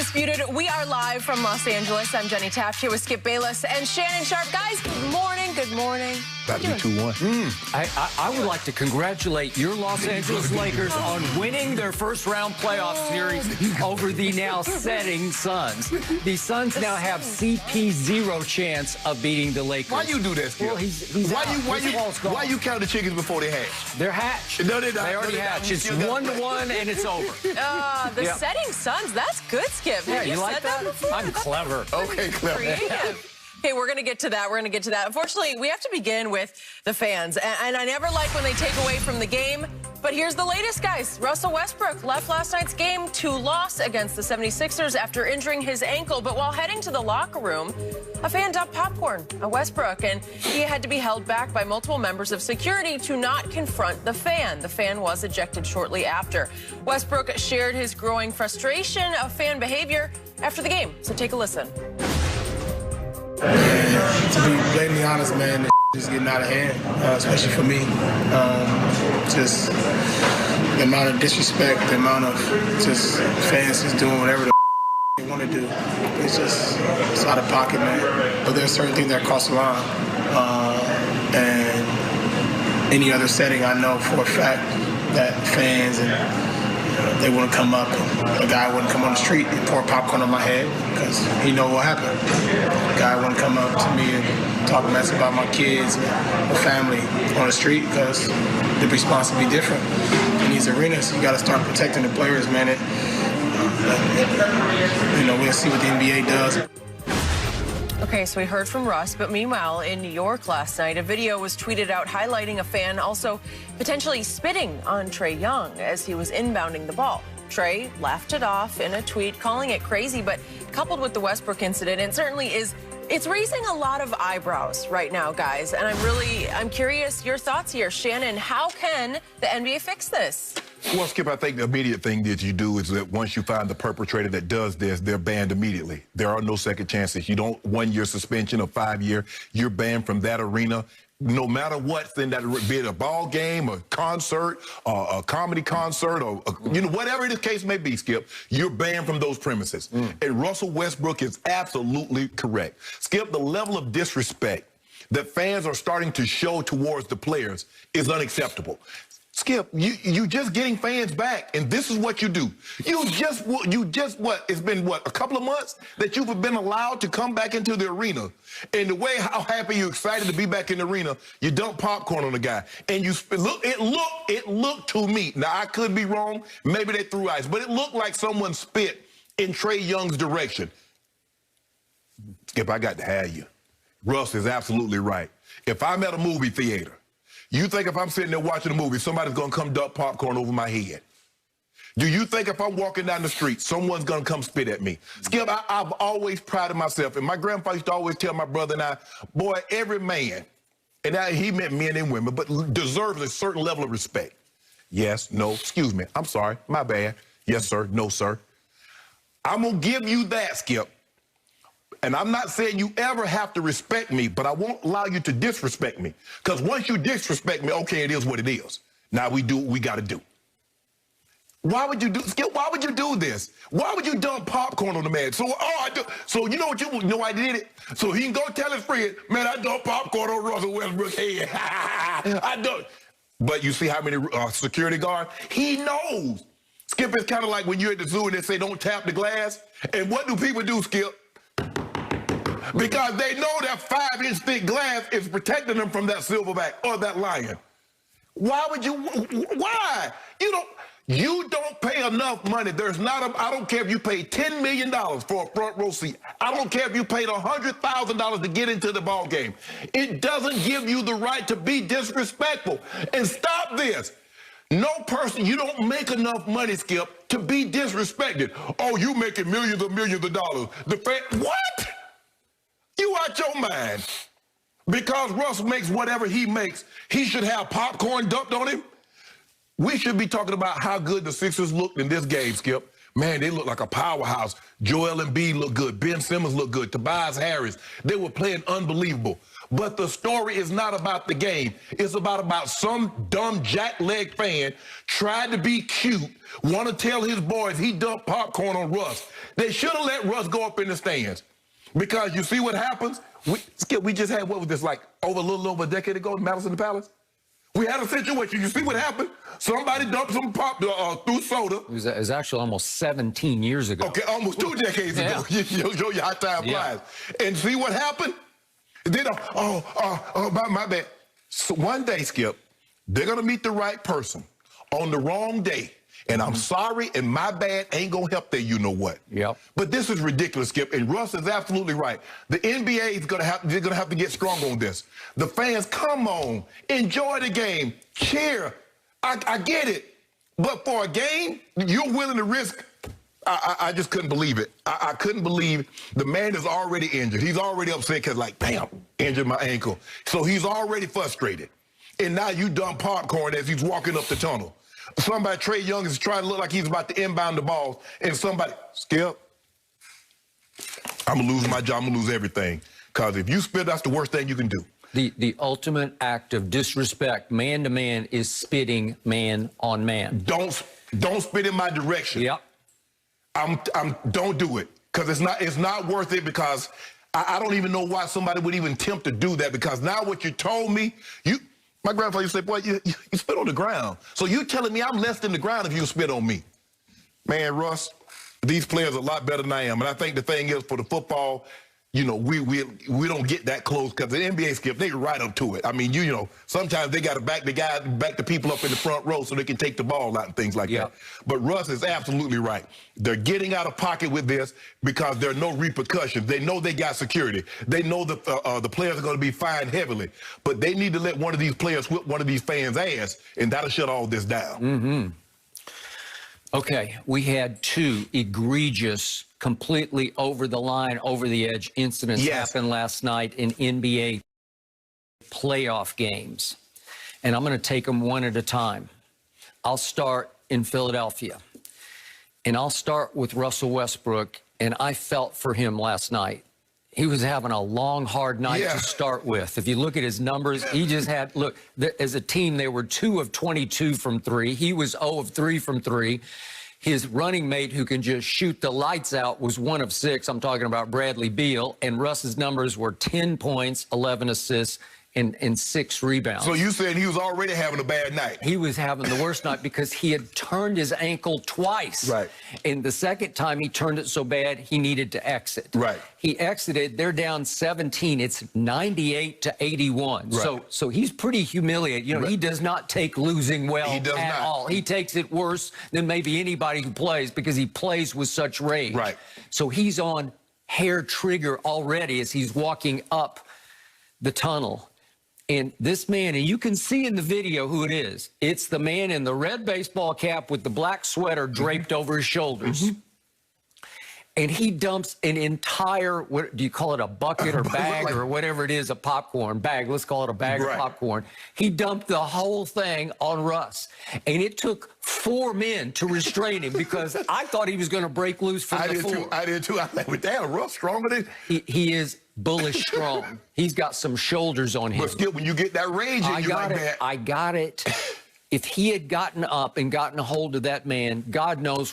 Undisputed. We are live from Los Angeles. I'm Jenny Taft here with Skip Bayless and Shannon Sharp. Guys, good morning. Good morning. About to be 2-1. I would like to congratulate your Los Angeles Lakers on winning their first-round playoff series over the now setting Suns. The Suns now have CP0 chance of beating the Lakers. Why you do that, Skip? Well, he's why you count the chickens before they hatch? They're hatched. No, they're not. They already hatched. It's 1-1 and it's over. The setting Suns. That's good, Skip. Yeah, Have you like said that before? I'm clever. Okay, clever. Creative. Okay, we're going to get to that. We're going to get to that. Unfortunately, we have to begin with the fans. And I never like when they take away from the game. But here's the latest, guys. Russell Westbrook left last night's game to loss against the 76ers after injuring his ankle. But while heading to the locker room, a fan dumped popcorn at Westbrook. And he had to be held back by multiple members of security to not confront the fan. The fan was ejected shortly after. Westbrook shared his growing frustration of fan behavior after the game. So take a listen. To be blatantly honest, man, is getting out of hand, especially for me. Just the amount of disrespect, the amount of just fans just doing whatever they want to do. It's out of pocket, man. But there's certain things that cross the line. And any other setting, I know for a fact that fans and they wouldn't come up, and a guy wouldn't come on the street and pour popcorn on my head because he know what happened. A guy wouldn't come up to me and talk mess about my kids or family on the street because the response would be different. In these arenas, you got to start protecting the players, man. We'll see what the NBA does. Okay, so we heard from Russ, but meanwhile, in New York last night, a video was tweeted out highlighting a fan also potentially spitting on Trae Young as he was inbounding the ball. Trae laughed it off in a tweet, calling it crazy, but coupled with the Westbrook incident, it certainly it's raising a lot of eyebrows right now, guys. And I'm curious your thoughts here. Shannon, how can the NBA fix this? Well, Skip, I think the immediate thing that you do is that once you find the perpetrator that does this, they're banned immediately. There are no second chances. You don't 1-year suspension or 5-year. You're banned from that arena. No matter what's in that, be it a ball game, a concert, a comedy concert, or whatever the case may be, Skip, you're banned from those premises. And Russell Westbrook is absolutely correct. Skip, the level of disrespect that fans are starting to show towards the players is unacceptable. Skip, you just getting fans back, and this is what you do. It's been a couple of months that you've been allowed to come back into the arena, and the way how happy you're excited to be back in the arena, you dump popcorn on the guy, and it looked to me. Now I could be wrong, maybe they threw ice, but it looked like someone spit in Trae Young's direction. Skip, I got to have you. Russ is absolutely right. If I'm at a movie theater, you think if I'm sitting there watching a movie, somebody's going to come dump popcorn over my head? Do you think if I'm walking down the street, someone's going to come spit at me? Skip, I've always prided myself, and my grandfather used to always tell my brother and I, boy, every man, and he meant men and women, but deserves a certain level of respect. Yes, no, excuse me, I'm sorry, my bad. Yes, sir, no, sir. I'm going to give you that, Skip. And I'm not saying you ever have to respect me, but I won't allow you to disrespect me. Because once you disrespect me, okay, it is what it is. Now we do what we got to do. Why would you do, Skip, why would you do this? Why would you dump popcorn on the man? So you know what you know I did it? So he can go tell his friend, man, I dumped popcorn on Russell Westbrook's head. I don't. But you see how many security guards? He knows. Skip, it's kind of like when you're at the zoo and they say don't tap the glass. And what do people do, Skip? Because they know that 5-inch thick glass is protecting them from that silverback or that lion. Why would you? Why? You don't pay enough money. I don't care if you paid $10 million for a front row seat. I don't care if you paid $100,000 to get into the ball game. It doesn't give you the right to be disrespectful. And stop this. No person, you don't make enough money, Skip, to be disrespected. Oh, you making millions of dollars. What? You out your mind. Because Russ makes whatever he makes, he should have popcorn dumped on him. We should be talking about how good the Sixers looked in this game, Skip. Man, they look like a powerhouse. Joel Embiid looked good. Ben Simmons looked good. Tobias Harris. They were playing unbelievable. But the story is not about the game. It's about some dumb jackleg fan trying to be cute, want to tell his boys he dumped popcorn on Russ. They should have let Russ go up in the stands. Because you see what happens? We just had, what was this, like a little over a decade ago in Madison Palace? We had a situation. You see what happened? Somebody dumped some pop through soda. It was actually almost 17 years ago. Okay, almost 2 decades ago. Show you how time flies. And see what happened? Then, my bad. So one day, Skip, they're going to meet the right person on the wrong day. And I'm sorry, and my bad ain't going to help their you-know-what. Yep. But this is ridiculous, Skip, and Russ is absolutely right. The NBA is going to have to get strong on this. The fans, come on, enjoy the game, cheer. I get it. But for a game, you're willing to risk. I just couldn't believe it. I couldn't believe the man is already injured. He's already upset because, like, bam, injured my ankle. So he's already frustrated. And now you dump popcorn as he's walking up the tunnel. Somebody, Trae Young, is trying to look like he's about to inbound the ball, and somebody, Skip, I'm going to lose my job, I'm going to lose everything. Because if you spit, that's the worst thing you can do. The ultimate act of disrespect, man-to-man, is spitting man on man. Don't spit in my direction. Yep. Don't do it. Because it's not worth it, because I don't even know why somebody would even attempt to do that, because now what you told me, my grandfather used to say, boy, you spit on the ground. So you telling me I'm less than the ground if you spit on me. Man, Russ, these players are a lot better than I am. And I think the thing is, for the football, we don't get that close, because the NBA, Skip, they right up to it. I mean, sometimes they got to back the people up in the front row so they can take the ball out and things like that. But Russ is absolutely right. They're getting out of pocket with this because there are no repercussions. They know they got security. They know the players are going to be fined heavily. But they need to let one of these players whip one of these fans' ass, and that'll shut all this down. Mm-hmm. Okay, we had 2 egregious, completely over the line, over the edge incidents happen last night in NBA playoff games. And I'm going to take them one at a time. I'll start in Philadelphia. And I'll start with Russell Westbrook. And I felt for him last night. He was having a long, hard night to start with. If you look at his numbers, he just had, look, as a team, they were 2 of 22 from 3. He was 0 of 3 from 3. His running mate, who can just shoot the lights out, was 1 of 6. I'm talking about Bradley Beal. And Russ's numbers were 10 points, 11 assists, and 6 rebounds. So you said he was already having a bad night. He was having the worst night because he had turned his ankle twice. Right. And the second time he turned it so bad, he needed to exit. Right. He exited. They're down 17. It's 98-81. Right. So he's pretty humiliated. He does not take losing well at all. He takes it worse than maybe anybody who plays, because he plays with such rage. Right. So he's on hair trigger already as he's walking up the tunnel. And this man, and you can see in the video who it is. It's the man in the red baseball cap with the black sweater draped over his shoulders. And he dumps an entire, what do you call it, a bucket or bag or whatever it is, a popcorn bag. Let's call it a bag of popcorn. He dumped the whole thing on Russ. And it took 4 men to restrain him, because I thought he was going to break loose from the floor. I did too. I thought, damn, Russ stronger than... He is bullish strong. He's got some shoulders on him. But still, when you get that rage in you like that... I got it. If he had gotten up and gotten a hold of that man, God knows